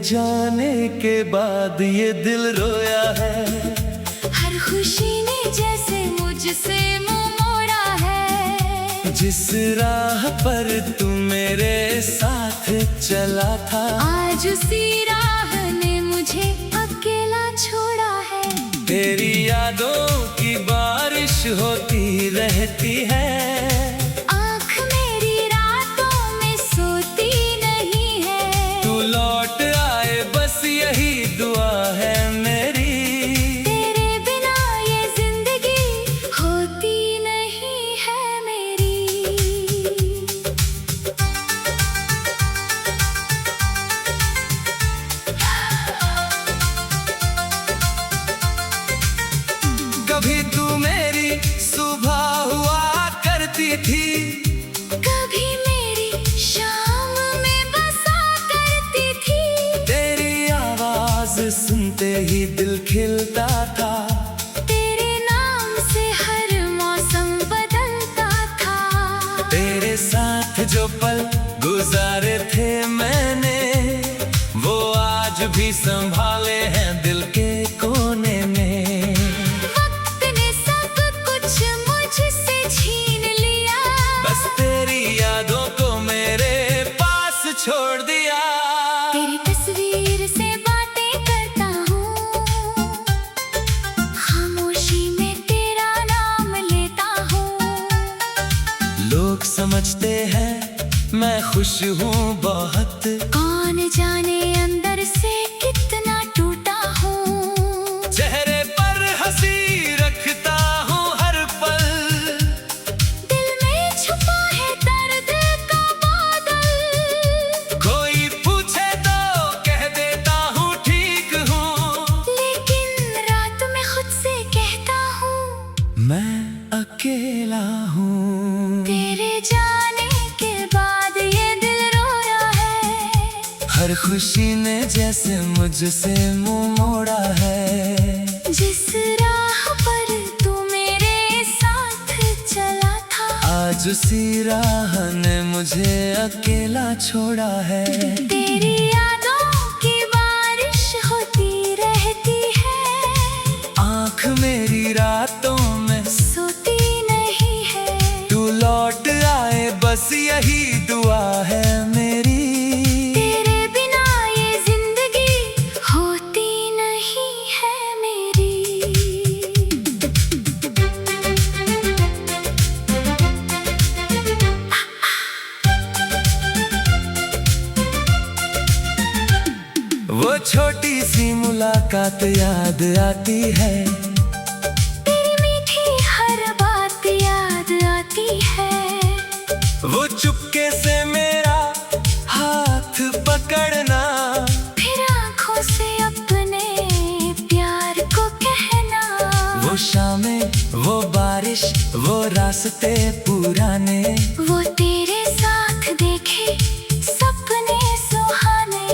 जाने के बाद ये दिल रोया है। हर खुशी ने जैसे मुझसे मुंह मोड़ा है। जिस राह पर तू मेरे साथ चला था, आज उसी राह ने मुझे अकेला छोड़ा है। तेरी यादों की बारिश होती रहती है। आँख मेरी रातों में सोती नहीं है। तू लौट आए बस यही दुआ है मेरी। तेरे बिना ये जिंदगी होती नहीं है मेरी। कभी तू मेरी सुबह हुआ करती थी, कभी मेरी शाम में बसा करती थी। तेरी आवाज सुनते ही दिल खिलता था। तेरे नाम से हर मौसम बदलता था। तेरे साथ जो पल गुजारे थे मैंने, वो आज भी संभाले हैं दिल के कोने में। वक्त ने सब कुछ मुझसे छीन लिया। बस तेरी यादों को मेरे पास छोड़ दिया। तेरी तस्वीर से बातें करता हूँ, खामोशी में तेरा नाम लेता हूँ। लोग समझते हैं मैं खुश हूँ बहुत, कौन जाने अंदर से कितना टूटा हूँ। चेहरे पर हंसी रखता हूँ हर पल। दिल में छुपा है दर्द का बादल। कोई पूछे तो कह देता हूँ ठीक हूँ, लेकिन रात में खुद से कहता हूँ मैं अकेला हूँ। तेरे जाने के बाद ये दिल रोया है। हर खुशी ने जैसे मुझसे मुंह मोड़ा है। जिस राह पर तू मेरे साथ चला था, आज उसी राह ने मुझे अकेला छोड़ा है। तेरी यादों की बारिश होती रहती है। आँख मेरी रातों में सोती नहीं है। तू लौट आए बस यही दुआ है मेरी। तेरे बिना ये जिंदगी होती नहीं है मेरी। वो छोटी सी मुलाकात याद आती है। तेरी मीठी हर बात याद आती है। वो चुपके से मेरा हाथ पकड़ना, फिर आँखों से अपने प्यार को कहना। वो शामें, वो बारिश, वो रास्ते पुराने, वो तेरे साथ देखे सपने सुहाने।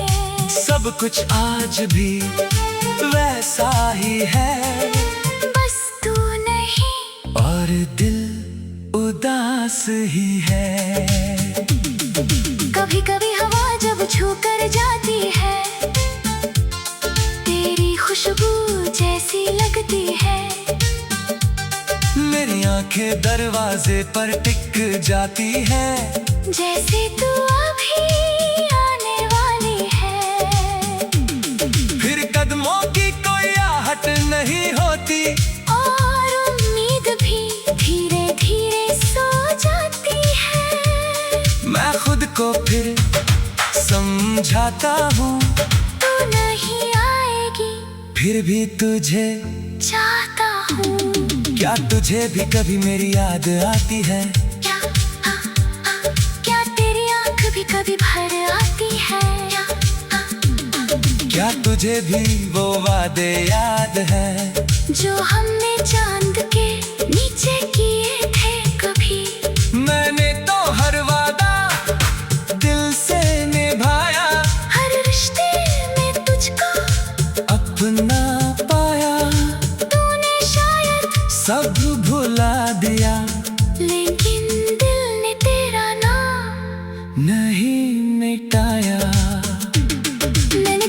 सब कुछ आज भी वैसा ही है। बस तू नहीं और दिल उदास ही है। कभी कभी हवा जब छू कर जाती है, तेरी खुशबू जैसी लगती है। मेरी आंखें दरवाजे पर टिक जाती है। जैसे तू अभी आने वाली है। फिर कदमों की कोई आहट नहीं होती, और उम्मीद भी धीरे धीरे सो जाती है। मैं खुद को फिर समझाता हूँ, तू नहीं आएगी फिर भी तुझे चाहता हूँ। क्या तुझे भी कभी मेरी याद आती है? क्या क्या तेरी आँख भी कभी भर आती है? क्या तुझे भी वो वादे याद है जो हमने चांद के नीचे किए थे कभी? मैंने तो हर वादा दिल से निभाया, हर रिश्ते में तुझको अपना पाया। तूने शायद सब भुला दिया, लेकिन दिल ने तेरा नाम नहीं मिटाया। मैंने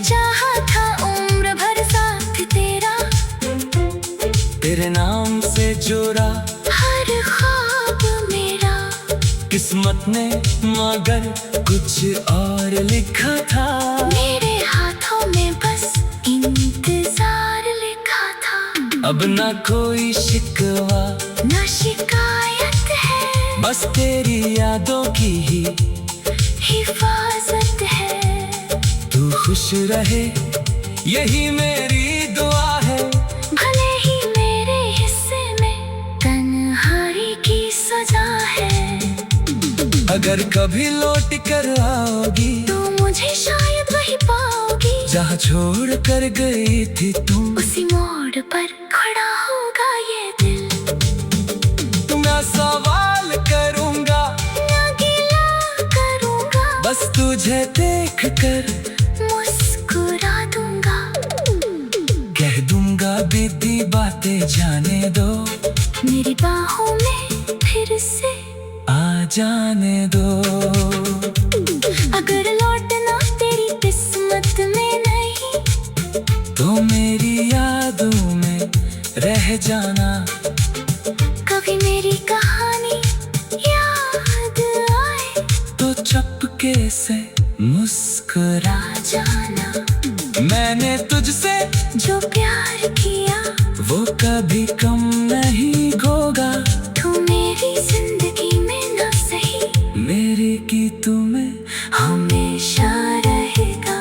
किस्मत ने मगर कुछ और लिखा था। मेरे हाथों में बस इंतजार लिखा था। अब ना कोई शिकवा ना शिकायत है, बस तेरी यादों की ही हिफाजत है। तू खुश रहे यही मेरी दुआ है। भले ही मेरे हिस्से में तन्हाई की सजा है। अगर कभी लौट कर आओगी तो मुझे शायद वही पाओगी जहाँ छोड़ कर गई थी तुम। उसी मोड़ पर खड़ा होगा ये दिल। मैं सवाल करूँगा ना गिला करूँगा, बस तुझे देख कर मुस्कुरा दूंगा। कह दूंगा बीती बातें जाने दो, मेरी बाहों में फिर से आ जाने दो। अगर लौटना तेरी किस्मत में नहीं, तो मेरी यादों में रह जाना। कभी मेरी कहानी याद आए तो चुपके से मुस्कुरा जाना। मैंने तुझसे जो प्यार किया वो कभी कम नहीं होगा। तू मेरी जिंदगी में ना सही, मेरी की तुम्हें हमेशा रहेगा।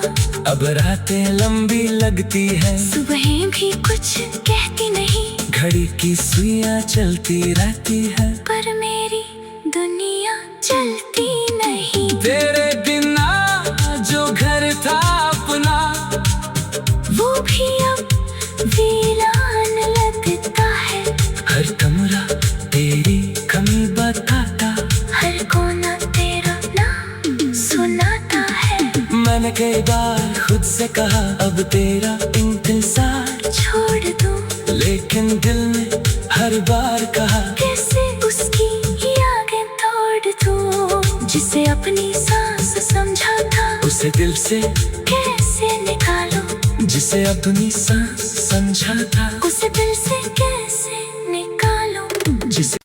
अब रातें लंबी लगती है, सुबहें भी कुछ कहती नहीं, घड़ी की सुइयां चलती रहती है, पर मेरी दुनिया चलती नहीं। तेरे बिना जो घर था अपना वो भी अब वीरान लगता है। हर कमरा तेरी कमी बताता, हर कोना तेरा नाम सुनाता है। मैंने कई बार खुद से कहा अब तेरा इंतजार छोड़ दूं, लेकिन दिल ने हर बार कहा कैसे उसकी आगे तोड़ दूं। जिसे अपनी सांस समझा था उसे दिल से कैसे निकालूं। जिसे अपनी सांस समझा था उसे दिल से कैसे निकालूं। जिसे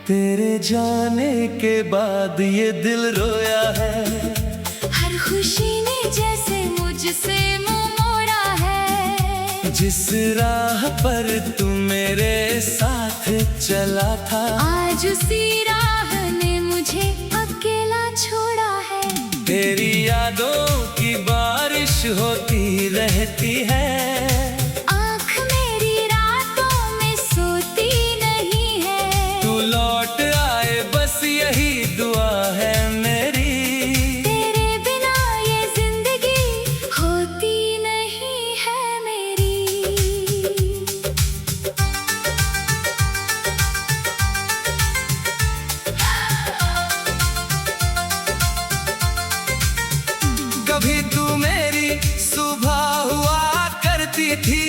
तेरे जाने के बाद ये दिल रोया है। हर खुशी ने जैसे मुझसे मुंह मोड़ा है। जिस राह पर तू मेरे साथ चला था आज उसी राह ने मुझे अकेला छोड़ा है। तेरी यादों की बारिश होती रहती है। आँख मेरी रातों में सोती नहीं है। तू लौट आए बस यही दुआ है मेरी। तेरे बिना ये जिंदगी होती नहीं है मेरी। कभी तू मेरी सुबह हुआ करती थी,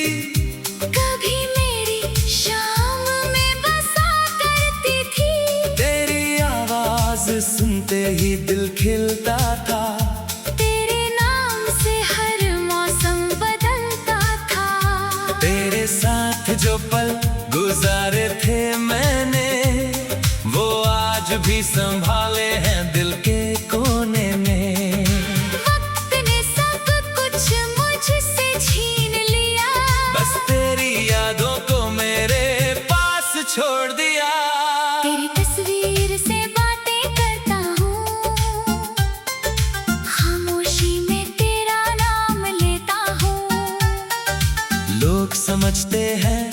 कभी मेरी शाम में बसा करती थी। तेरी आवाज सुनते ही दिल खिलता था। तेरे नाम से हर मौसम बदलता था। तेरे साथ जो पल गुजारे थे मैंने वो आज भी संभाले हैं दिल के कोने में। वक्त ने सब कुछ मुझसे छीन लिया, बस तेरी यादों को मेरे पास छोड़ दिया। तेरी तस्वीर से बातें करता हूँ, खामोशी में तेरा नाम लेता हूँ। लोग समझते हैं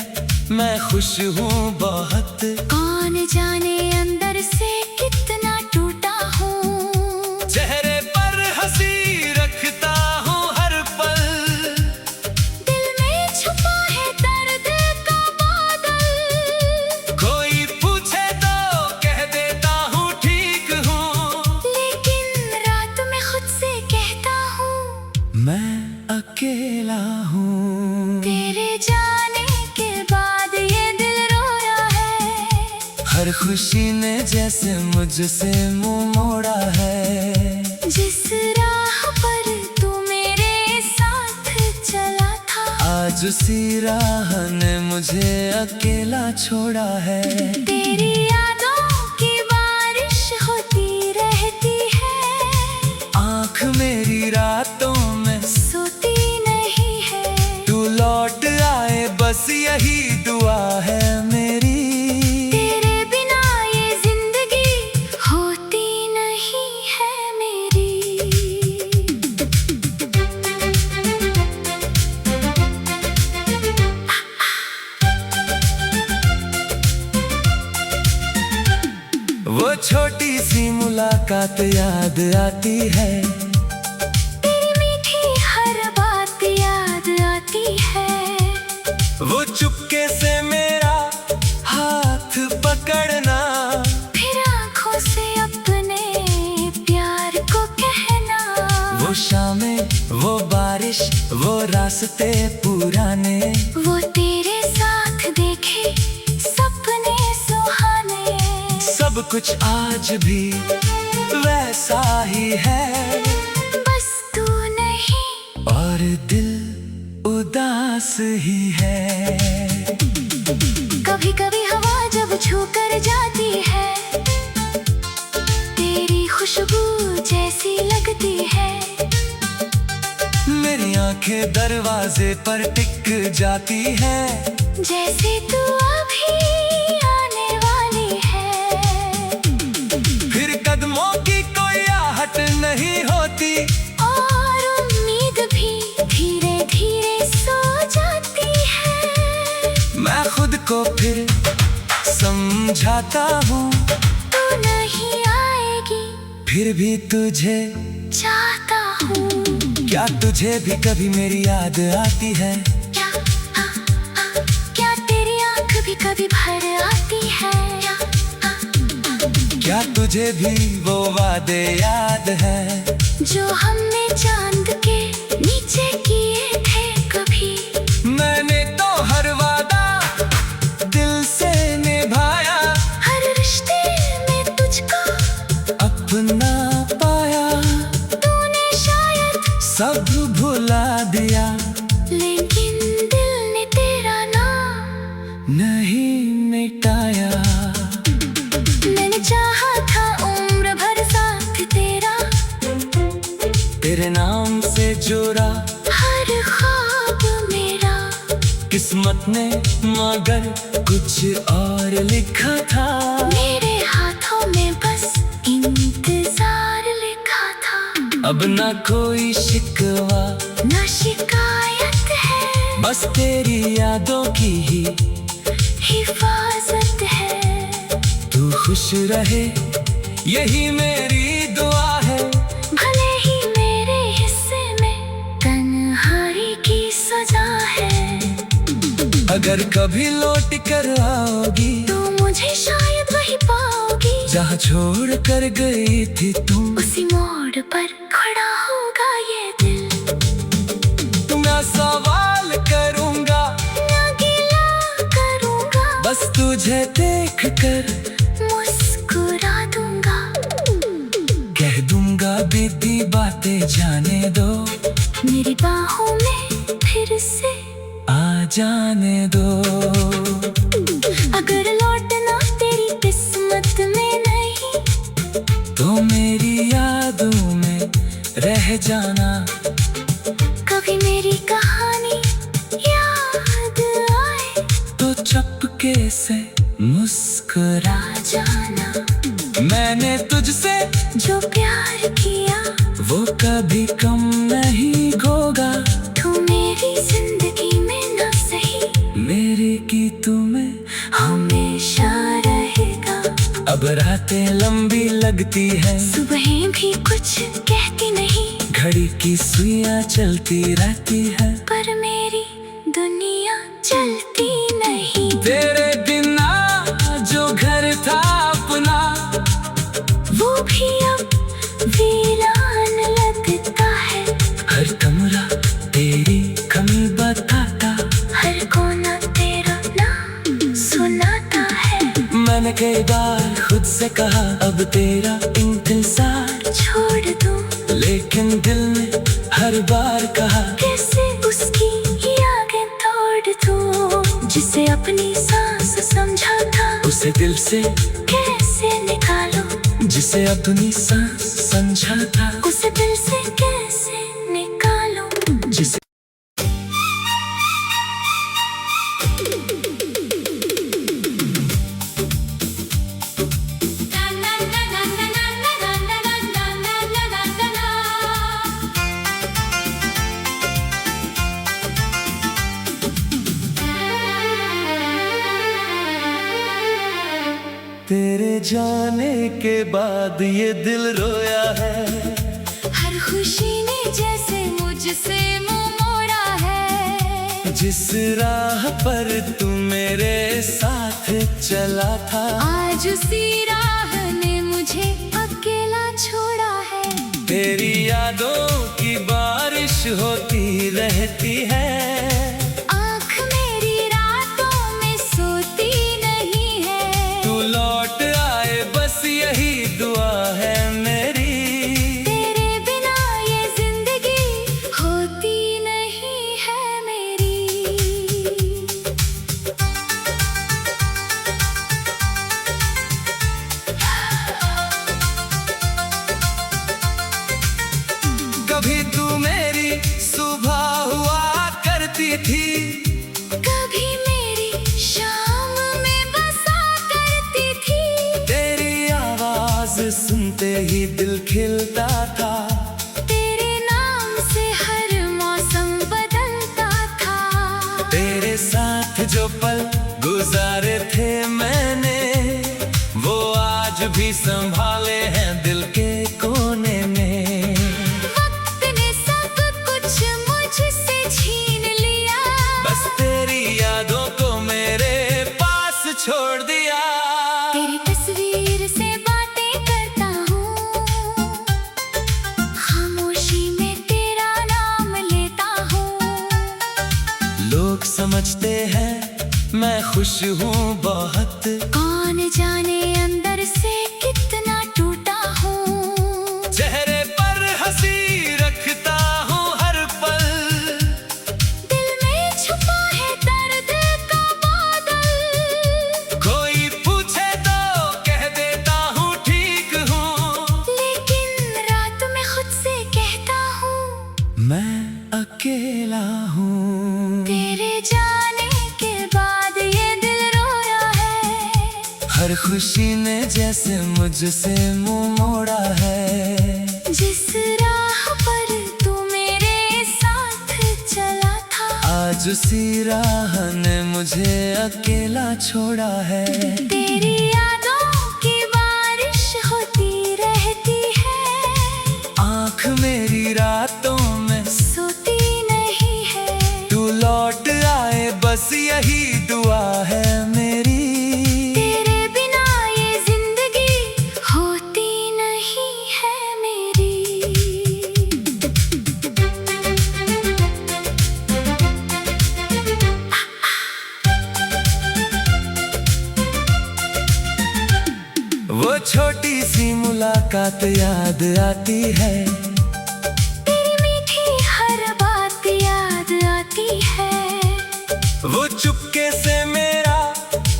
मैं खुश हूँ बहुत, कौन जाने अंदर से कितना टूटा हूँ। चेहरे पर हंसी रखता हूँ हर पल, दिल में छुपा है दर्द का बादल। कोई पूछे तो कह देता हूँ ठीक हूँ, लेकिन रात में खुद से कहता हूँ मैं अकेला हूँ। तेरे जाने खुशी ने जैसे मुझसे मुंह मोड़ा है। जिस राह पर तू मेरे साथ चला था, आज उसी राह ने मुझे अकेला छोड़ा है। तेरी यादों की बारिश होती रहती है, आँख मेरी रातों में सोती नहीं है। तू लौट आए बस यही दुआ है मेरी। तेरे बिना ये जिंदगी होती नहीं है मेरी। वो छोटी सी मुलाकात याद आती है, तेरी मीठी हर बात याद आती है। वो चुपके से मेरा हाथ पकड़ना, फिर आँखों से अपने प्यार को कहना। वो शामें, वो बारिश, वो रास्ते पुराने, वो तेरे साथ देखे सपने सुहाने। सब कुछ आज भी वैसा ही है, बस तू नहीं और दिल उदास ही है। कभी कभी हवा जब छू कर जाती है, तेरी खुशबू जैसी लगती है। मेरी आंखें दरवाजे पर टिक जाती है, जैसे तू अभी आने वाली है। फिर कदमों की कोई आहट नहीं होती, और उम्मीद भी धीरे धीरे सो जाती है। मैं खुद को फिर समझाता हूँ, तू नहीं आएगी फिर भी तुझे चाहता हूँ। क्या तुझे भी कभी मेरी याद आती है? क्या तेरी आँख भी कभी भर आती है? क्या तुझे भी वो वादे याद है जो हमने चांद के नीचे किए थे कभी? मैंने तो हर वादा दिल से निभाया, हर रिश्ते में तुझको अपना पाया। तूने शायद सब भुला दिया, लेकिन दिल ने तेरा नाम नहीं मिटाया। मैंने चाहा था उम्र भर साथ तेरा, तेरे नाम से जोड़ा हर ख्वाब मेरा। किस्मत ने मगर कुछ और लिखा था, मेरे हाथों में बस इंतजार लिखा था। अब ना कोई शिकवा ना शिकायत है, बस तेरी यादों की ही हिफाजत है। तू खुश रहे यही मेरी दुआ है। भले ही मेरे हिस्से में तन्हाई की सजा है, अगर कभी लौट कर आओगी तो मुझे शायद वही पाओगी जहाँ छोड़ कर गई थी तुम। उसी मोड़ पर खड़ा होगा ये दिल। मैं सवाल करूँगा, ना गिला करूँगा, बस तुझे देख कर मुस्कुरा दूंगा। कह दूंगा बीती बातें जाने दो, मेरी बाहों में फिर से आ जाने दो। अगर लौटना तेरी किस्मत में नहीं, तो मेरी यादों में रह जाना। कभी मेरी कहानी याद आए तो चुपके से मुस्कुरा जाना। मैंने तुझसे जो प्यार किया वो कभी कम नहीं होगा। तू मेरी जिंदगी में ना सही, मेरे की तुम्हें हमेशा रहेगा। अब रातें लंबी लगती है, सुबहें भी कुछ कहती नहीं, घड़ी की सुइयां चलती रहती है, पर मेरी दुनिया चलती नहीं। तेरे बिना जो घर था अपना, वो भी अब वीरान लगता है। हर कमरा तेरी कमी बताता, हर कोना तेरा नाम सुनाता है। मैं मैंने कई बार खुद से कहा अब तेरा इंतजार छोड़ दूं, लेकिन दिल ने हर बार कहा कैसे उसकी आगे तोड़ दूं। जिसे अपनी सांस समझा था उसे दिल से कैसे निकालूं। जिसे अपनी सांस समझा था उसे दिल से कैसे निकालूं। जिसे तेरे जाने के बाद ये दिल रोया है। हर खुशी ने जैसे मुझसे मुंह मोड़ा है। जिस राह पर तू मेरे साथ चला था आज उसी राह ने मुझे अकेला छोड़ा है। तेरी यादों की बारिश होती रहती है। आँख मेरी रातों में सोती नहीं है। तू लौट आए बस यही दुआ है मेरी। तेरे बिना ये जिंदगी होती नहीं है मेरी। कभी तू मेरी सुबह हुआ करती थी, कभी मेरी शाम में बसा करती थी। तेरी आवाज सुनते ही दिल खिलता था। तेरे नाम से हर मौसम बदलता था। तेरे साथ जो पल गुजारे थे मैंने वो आज भी संभाले हैं दिल के कोने में। वक्त ने सब कुछ मुझसे छीन लिया। बस तेरी यादों को मेरे पास छोड़ दिया। तेरी तस्वीर से बातें करता हूँ, खामोशी में तेरा नाम लेता हूँ। लोग समझते हैं मैं खुश हूँ बहुत, कौन जाने अंदर से कितना टूटा हूँ। चेहरे पर हंसी रखता हूँ हर पल। दिल में छुपा है दर्द का बादल। कोई पूछे तो कह देता हूँ ठीक हूँ, लेकिन रात में खुद से कहता हूँ मैं अकेला हूँ। तेरे जाने के बाद ये दिल रोया है। हर खुशी ने जैसे मुझसे मुंह मोड़ा है। जिस राह पर तू मेरे साथ चला था आज उसी राह ने मुझे अकेला छोड़ा है। तेरी यादों की बारिश होती रहती है। आँख मेरी रातों में सोती नहीं है। तू लौट आए बस यही दुआ है मेरी। तेरे बिना ये जिंदगी होती नहीं है मेरी। वो छोटी सी मुलाकात याद आती है। तेरी मीठी हर बात याद आती है। वो चुपके से मेरा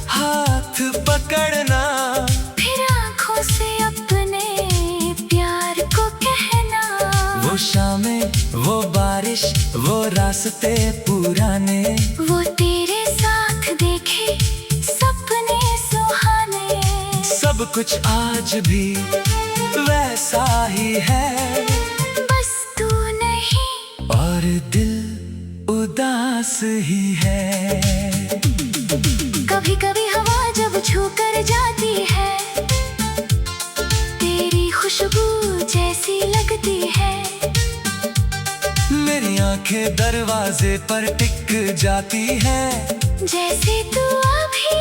हाथ पकड़ना, फिर आँखों से अपने प्यार को कहना। वो शामें वो बारिश वो रास्ते पुराने, वो तेरे साथ देखे सपने सुहाने। सब कुछ आज भी वैसा ही है। बस तू नहीं और दिल उदास ही है। कभी कभी हवा जब छू कर जाती है, तेरी खुशबू जैसी लगती है। मेरी आंखें दरवाजे पर टिक जाती है। जैसे तू अभी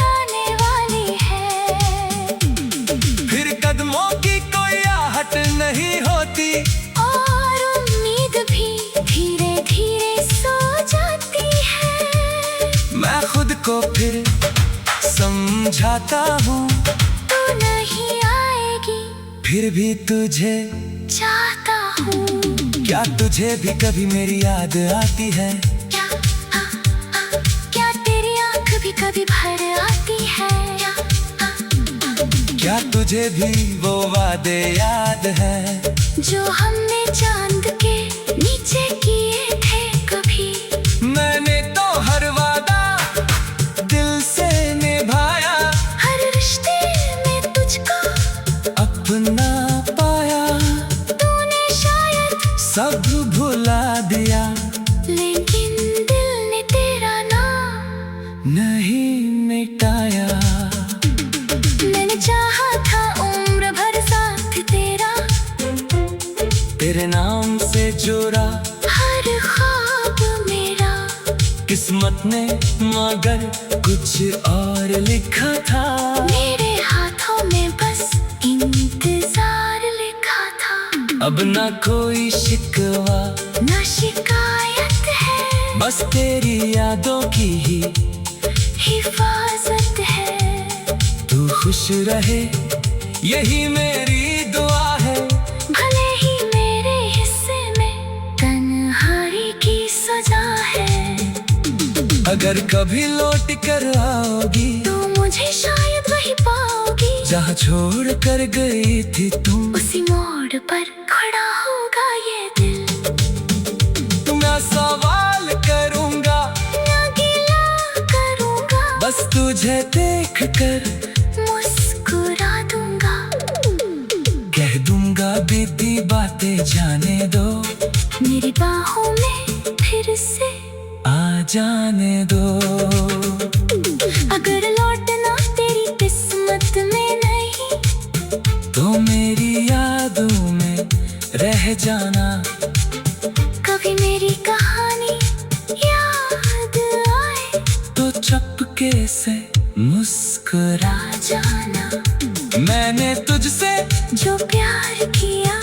आने वाली है। फिर कदमों की कोई आहट नहीं होती, और उम्मीद भी धीरे धीरे सो जाती है। मैं खुद को फिर समझ समझाता हूँ तू नहीं आएगी, फिर भी तुझे चाहता हूँ। क्या तुझे भी कभी मेरी याद आती है? क्या तेरी आँख भी कभी भर आती है? क्या तुझे भी वो वादे याद है जो हमने चांद के नीचे किए थे कभी? मैंने तो हर वादा दिल से निभाया, हर रिश्ते में तुझको अपना पाया। तूने शायद सब भुला दिया, लेकिन दिल ने तेरा नाम नहीं मिटाया। मैंने चाहा था उम्र भर साथ तेरा, तेरे नाम से जोड़ा हर ख्वाब मेरा। किस्मत ने मगर कुछ और लिखा था, मेरे हाथों में बस इंतजार लिखा था। अब ना कोई शिकवा ना शिकायत है, बस तेरी यादों की ही हिफाजत है। तू खुश रहे यही मेरी दुआ है। भले ही मेरे हिस्से में तन्हाई की सजा है, अगर कभी लौट कर आओगी तो मुझे शायद वही पाओगी जहाँ छोड़ कर गई थी तुम। उसी मोड़ पर खड़ा होगा ये दिल। मैं सवाल करूँगा ना गिला करूँगा, बस तुझे देख कर मुस्कुरा दूंगा। कह दूंगा बीती बातें जाने दो, मेरी बाहों में फिर से आ जाने दो। अगर लौटना तेरी किस्मत में नहीं, तो मेरी यादों में रह जाना। कभी मेरी कहानी याद आए तो चुपके से मुस्कुरा जाना। मैंने तुझसे जो प्यार किया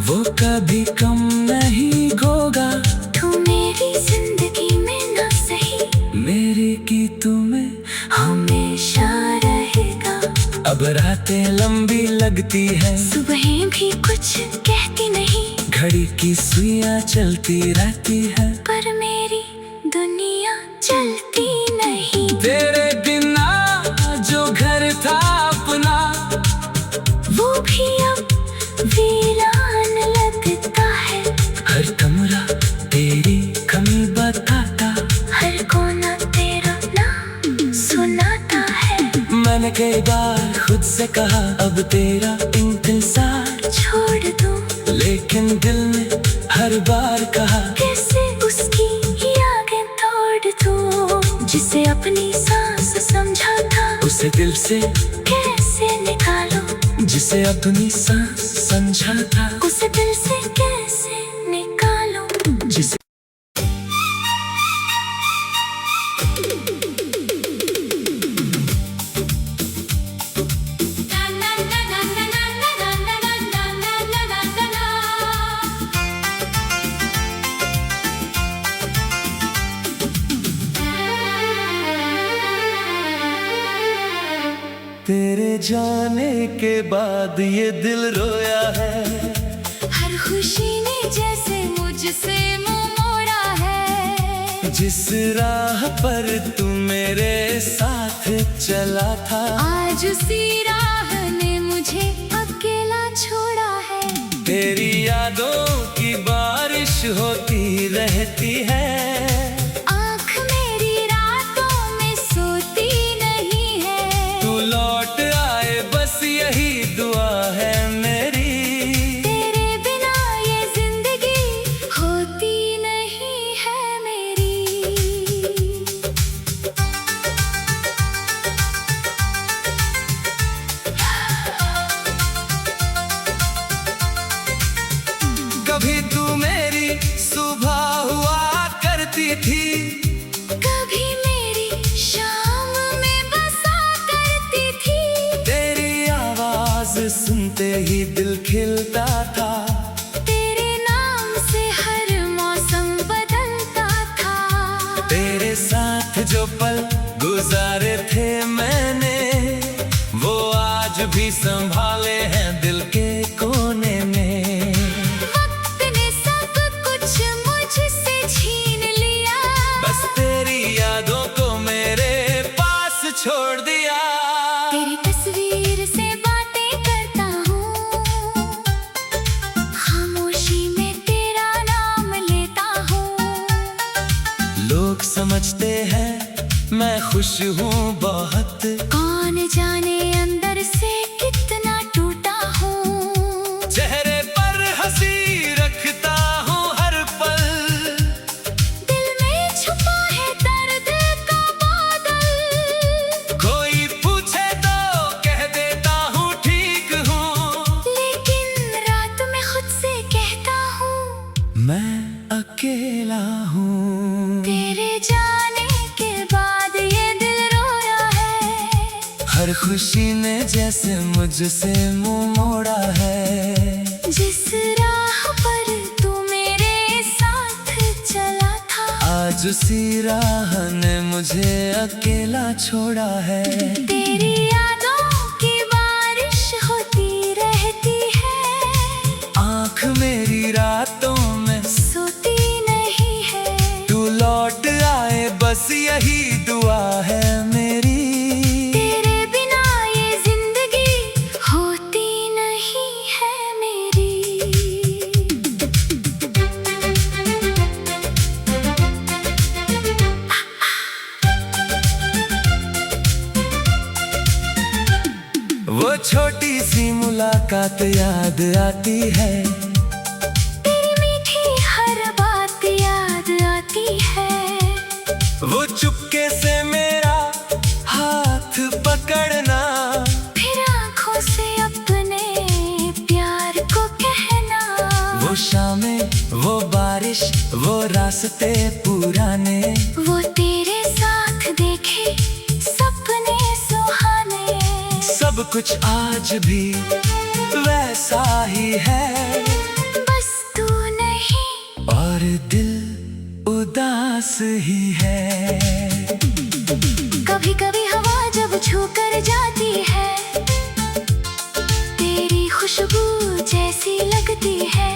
वो कभी कम नहीं होगा। तू मेरी जिंदगी में ना सही, मेरी की तुम्हें हमेशा रहेगा। अब रातें लंबी लगती है, सुबहें भी कुछ कहती नहीं, घड़ी की सुइयां चलती रहती है, पर मेरी दुनिया चलती नहीं। तेरे बिना जो घर था अपना वो भी अब वीरान लगता है। हर कमरा तेरी कमी बताता, हर कोना तेरा नाम सुनाता है। मैंने कई बार खुद से कहा अब तेरा इंतजार छोड़ दूं, लेकिन दिल ने हर बार कहा कैसे उसकी यादें तोड़ दूं। जिसे अपनी सांस समझा था उसे दिल से कैसे निकालूं, जिसे अपनी सांस समझा था उसे दिल से कैसे निकालूं। जिसे तेरे जाने के बाद ये दिल रोया है। हर खुशी ने जैसे मुझसे मुंह मोड़ा है। जिस राह पर तू मेरे साथ चला था, आज उसी राह ने मुझे अकेला छोड़ा है। तेरी यादों की बारिश होती रहती है। आँख मेरी रातों में सोती नहीं है। तू लौट आए बस यही दुआ है मेरी। तेरे बिना ये जिंदगी होती नहीं है मेरी। कभी तू मेरी सुबह हुआ करती थी, कभी मेरी शाम में बसा करती थी। तेरी आवाज सुनते ही दिल खिलता था। तेरे नाम से हर मौसम बदलता था। तेरे साथ जो पल गुजारे थे मैंने, भी संभाले हैं दिल के कोने में। वक्त ने सब कुछ मुझसे छीन लिया, बस तेरी यादों को मेरे पास छोड़ दिया। तेरी तस्वीर से बातें करता हूँ, खामोशी में तेरा नाम लेता हूँ। लोग समझते हैं मैं खुश हूँ बहुत, कौन जाने अंदर से कितना टूटा हूँ। चेहरे पर हंसी रखता हूँ हर पल, दिल में छुपा है दर्द का बादल। कोई पूछे तो कह देता हूँ ठीक हूँ, लेकिन रात में खुद से कहता हूँ मैं अकेला हूँ। तेरे जाने के बाद ये दिल रोया है, हर खुशी ने जैसे मुझसे मुंह मोड़ा है। जिस राह पर तू मेरे साथ चला था, आज उसी राह ने मुझे अकेला छोड़ा है। तेरी यादों की बारिश होती रहती है, आँख मेरी रातों में सोती नहीं है। तू लौट आए बस यही दुआ है मेरी। तेरे बिना ये जिंदगी होती नहीं है मेरी। वो छोटी सी मुलाकात याद आती है, तेरी मीठी हर बात याद आती है। वो चुपके से मेरा हाथ पकड़ना, फिर आँखों से अपने प्यार को कहना। वो शामें वो बारिश वो रास्ते पुराने, वो तेरे साथ देखे सपने सुहाने। सब कुछ आज भी वैसा ही है, बस तू नहीं और दिल उदास ही है। कभी कभी हवा जब छू कर जाती है, तेरी खुशबू जैसी लगती है।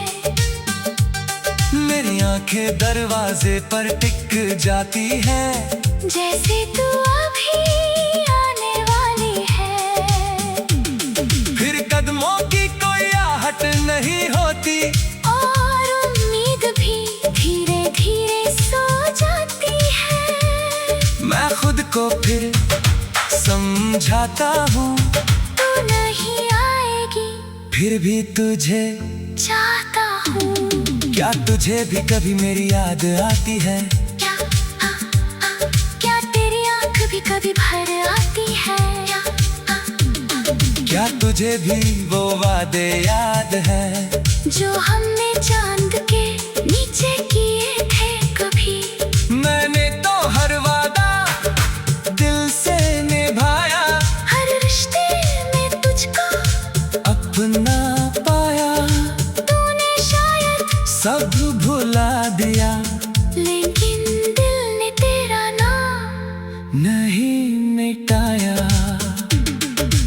मेरी आंखें दरवाजे पर टिक जाती है, जैसे तू अभी आने वाली है। फिर कदमों की कोई आहट नहीं होती, और उम्मीद भी धीरे धीरे सो जाती है। मैं खुद को फिर समझाता हूँ, तू नहीं आएगी फिर भी तुझे चाहता हूँ। क्या तुझे भी कभी मेरी याद आती है? क्या तेरी आँख भी कभी भर आती है? क्या तुझे भी वो वादे याद है जो हमने चांद के नीचे किए थे कभी? मैंने तो हर वादा दिल से निभाया, हर रिश्ते में तुझको अपना पाया। तूने शायद सब भुला दिया, लेकिन दिल ने तेरा नाम नहीं मिटाया।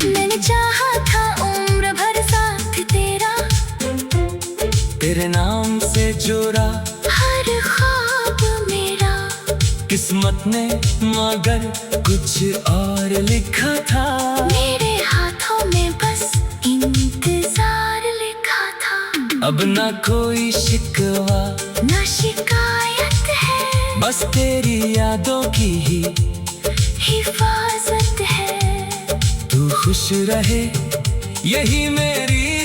मैंने चाहा था उम्र भर साथ तेरा, तेरे नाम से जोड़ा हर ख्वाब मेरा। किस्मत ने मगर कुछ और लिखा था, मेरे हाथों में बस इंतजार लिखा था। अब ना कोई शिकवा ना शिकायत है, बस तेरी यादों की ही हिफाजत है। तू खुश रहे यही मेरी